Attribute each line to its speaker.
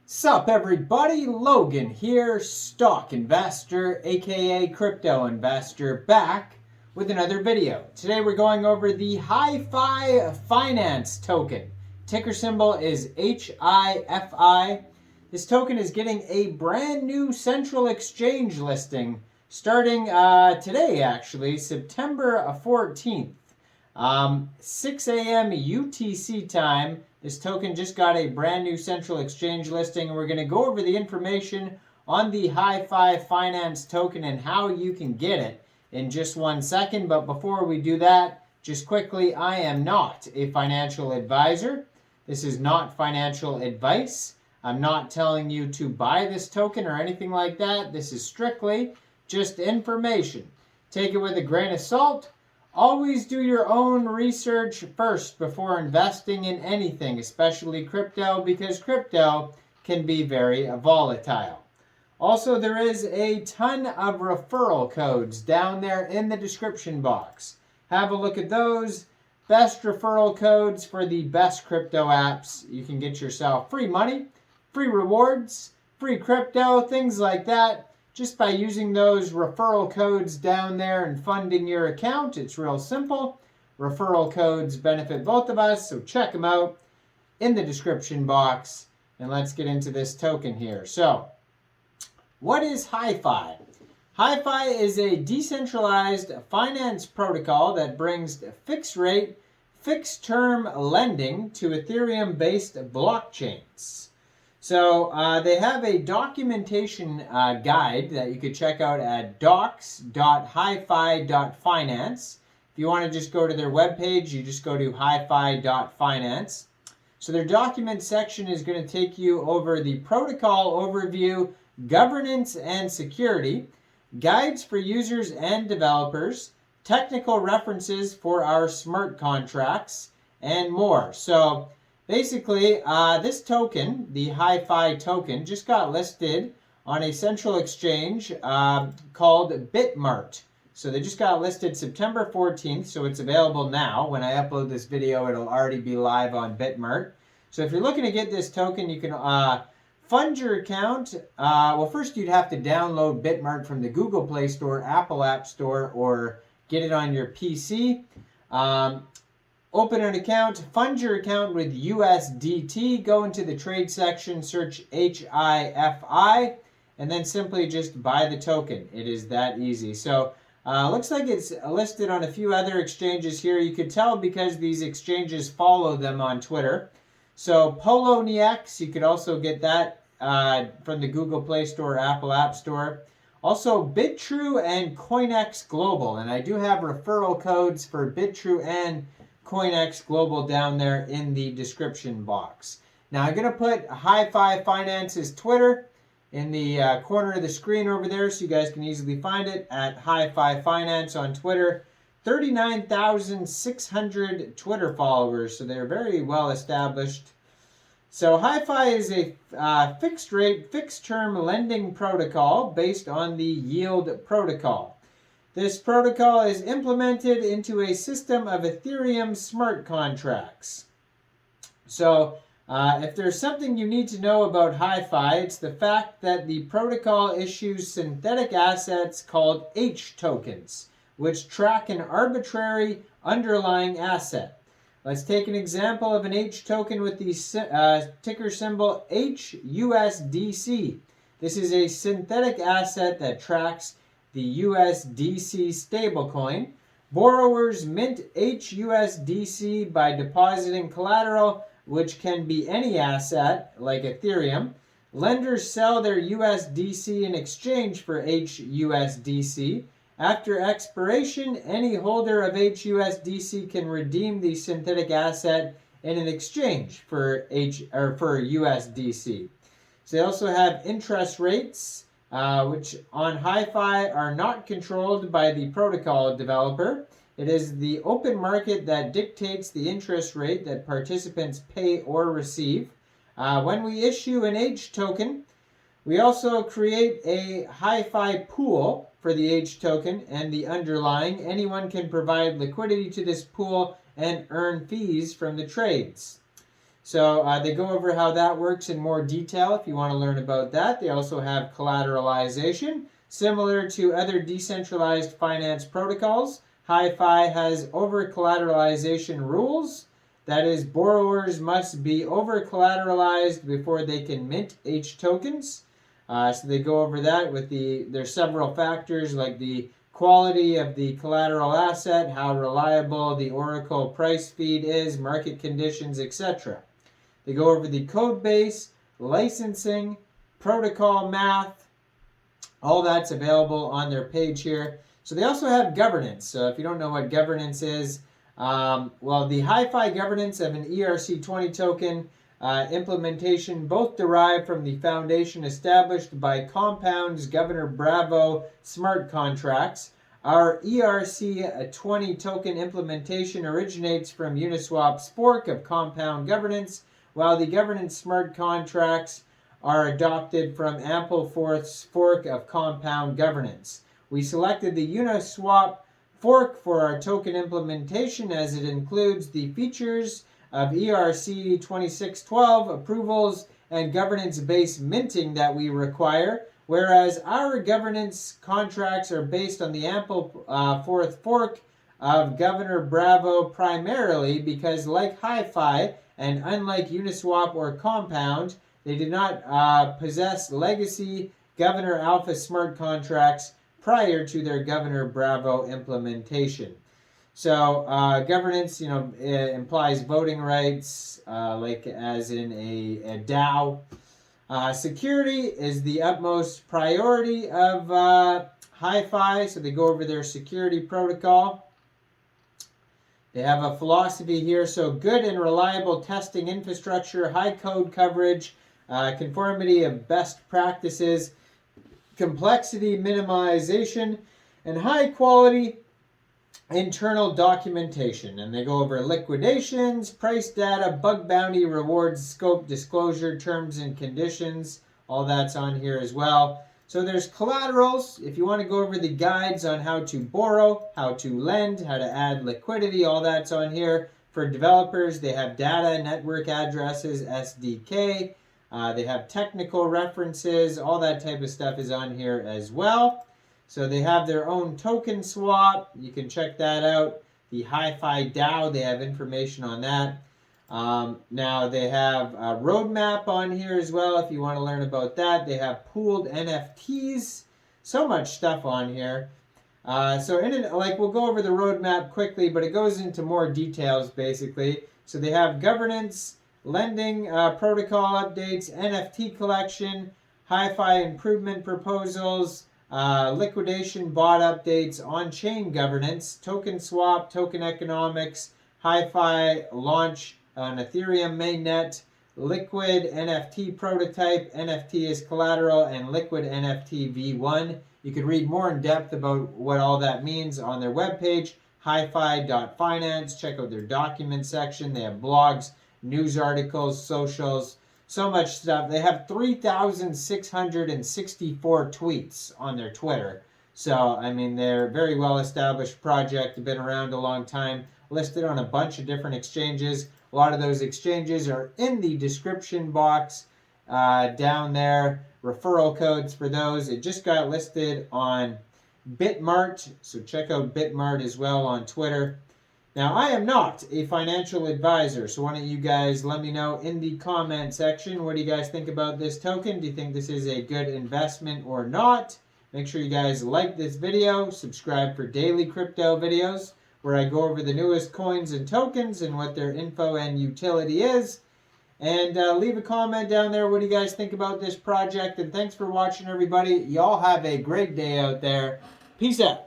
Speaker 1: Sup everybody, Logan here, stock investor, aka crypto investor, back with another video. Today we're going over the HiFi Finance token. Ticker symbol is HIFI. This token is getting a brand new central exchange listing starting today actually, September 14th. 6 a.m. UTC time. This token just got a brand new central exchange listing, and we're going to go over the information on the HiFi Finance token and how you can get it in just 1 second. But before we do that, just quickly, I am not a financial advisor. This is not financial advice. I'm not telling you to buy this token or anything like that. This is strictly just information. Take it with a grain of salt. Always do your own research first before investing in anything, especially crypto, because crypto can be very volatile. Also, there is a ton of referral codes down there in the description box. Have a look at those. Best referral codes for the best crypto apps. You can get yourself free money, free rewards, free crypto, things like that. Just by using those referral codes down there and funding your account. It's real simple. Referral codes benefit both of us, so check them out in the description box. And let's get into this token here. So, what is HiFi? HiFi is a decentralized finance protocol that brings fixed rate, fixed term lending to Ethereum-based blockchains. So they have a documentation guide that you could check out at docs.hifi.finance. If you want to just go to their webpage, you just go to hifi.finance. So their document section is going to take you over the protocol overview, governance and security, guides for users and developers, technical references for our smart contracts, and more. So basically, this token, the HiFi token, just got listed on a central exchange called Bitmart. So they just got listed September 14th, so it's available now. When I upload this video, it'll already be live on Bitmart. So if you're looking to get this token, you can fund your account. Well, first you'd have to download Bitmart from the Google Play Store, Apple App Store, or get it on your PC. Open an account, fund your account with USDT, go into the trade section, search HIFI, and then simply just buy the token. It is that easy. So looks like it's listed on a few other exchanges here. You could tell because these exchanges follow them on Twitter. So Poloniex, you could also get that from the Google Play Store, Apple App Store. Also Bitrue and Coinex Global, and I do have referral codes for Bitrue and Coinex Global down there in the description box. Now I'm going to put HiFi Finance's Twitter in the corner of the screen over there so you guys can easily find it at HiFi Finance on Twitter. 39,600 Twitter followers, so they're very well established. So HiFi is a fixed rate, fixed term lending protocol based on the yield protocol. This protocol is implemented into a system of Ethereum smart contracts. So if there's something you need to know about HiFi, it's the fact that the protocol issues synthetic assets called H tokens, which track an arbitrary underlying asset. Let's take an example of an H token with the ticker symbol HUSDC. This is a synthetic asset that tracks the USDC stablecoin. Borrowers mint HUSDC by depositing collateral, which can be any asset, like Ethereum. Lenders sell their USDC in exchange for HUSDC. After expiration, any holder of HUSDC can redeem the synthetic asset in an exchange for USDC. So they also have interest rates, which on HiFi are not controlled by the protocol developer. It is the open market that dictates the interest rate that participants pay or receive. When we issue an H token, we also create a HiFi pool for the H token and the underlying. Anyone can provide liquidity to this pool and earn fees from the trades. So they go over how that works in more detail if you want to learn about that. They also have collateralization. Similar to other decentralized finance protocols, HiFi has over-collateralization rules. That is, borrowers must be over-collateralized before they can mint H tokens. So they go over that with there's several factors like the quality of the collateral asset, how reliable the Oracle price feed is, market conditions, etc. They go over the code base, licensing, protocol math. All that's available on their page here. So they also have governance. So if you don't know what governance is, well, the HiFi governance of an ERC20 token implementation both derive from the foundation established by Compound's Governor Bravo smart contracts. Our ERC20 token implementation originates from Uniswap's fork of Compound governance, while the governance smart contracts are adopted from Ampleforth's fork of Compound governance. We selected the Uniswap fork for our token implementation as it includes the features of ERC 2612 approvals and governance-based minting that we require, whereas our governance contracts are based on the Ampleforth fork of Governor Bravo primarily because, like HiFi and unlike Uniswap or Compound, they did not possess legacy Governor Alpha smart contracts prior to their Governor Bravo implementation. So governance, implies voting rights, like as in a DAO. Security is the utmost priority of HiFi, so they go over their security protocol. They have a philosophy here, so good and reliable testing infrastructure, high code coverage, conformity of best practices, complexity minimization, and high quality internal documentation. And they go over liquidations, price data, bug bounty, rewards, scope, disclosure, terms and conditions. All that's on here as well. So there's collaterals. If you want to go over the guides on how to borrow, how to lend, how to add liquidity, all that's on here. For developers, they have data, network addresses, SDK. They have technical references. All that type of stuff is on here as well. So they have their own token swap. You can check that out. The HiFi DAO, they have information on that. Now they have a roadmap on here as well if you want to learn about that. They have pooled NFTs. So much stuff on here. We'll go over the roadmap quickly, but it goes into more details basically. So they have governance, lending protocol updates, NFT collection, HiFi improvement proposals, liquidation bot updates, on-chain governance, token swap, token economics, HiFi launch on Ethereum mainnet, liquid NFT prototype, NFT is collateral, and liquid NFT v1. You can read more in depth about what all that means on their webpage, hifi.finance. Check out their document section. They have blogs, news articles, socials, so much stuff. They have 3,664 tweets on their Twitter. So, they're a very well-established project. They've been around a long time, listed on a bunch of different exchanges. A lot of those exchanges are in the description box down there. Referral codes for those. It just got listed on Bitmart, so check out Bitmart as well on Twitter. Now, I am not a financial advisor, so why don't you guys let me know in the comment section, what do you guys think about this token? Do you think this is a good investment or not? Make sure you guys like this video, subscribe for daily crypto videos, where I go over the newest coins and tokens and what their info and utility is. And leave a comment down there, what do you guys think about this project? And thanks for watching, everybody. Y'all have a great day out there. Peace out.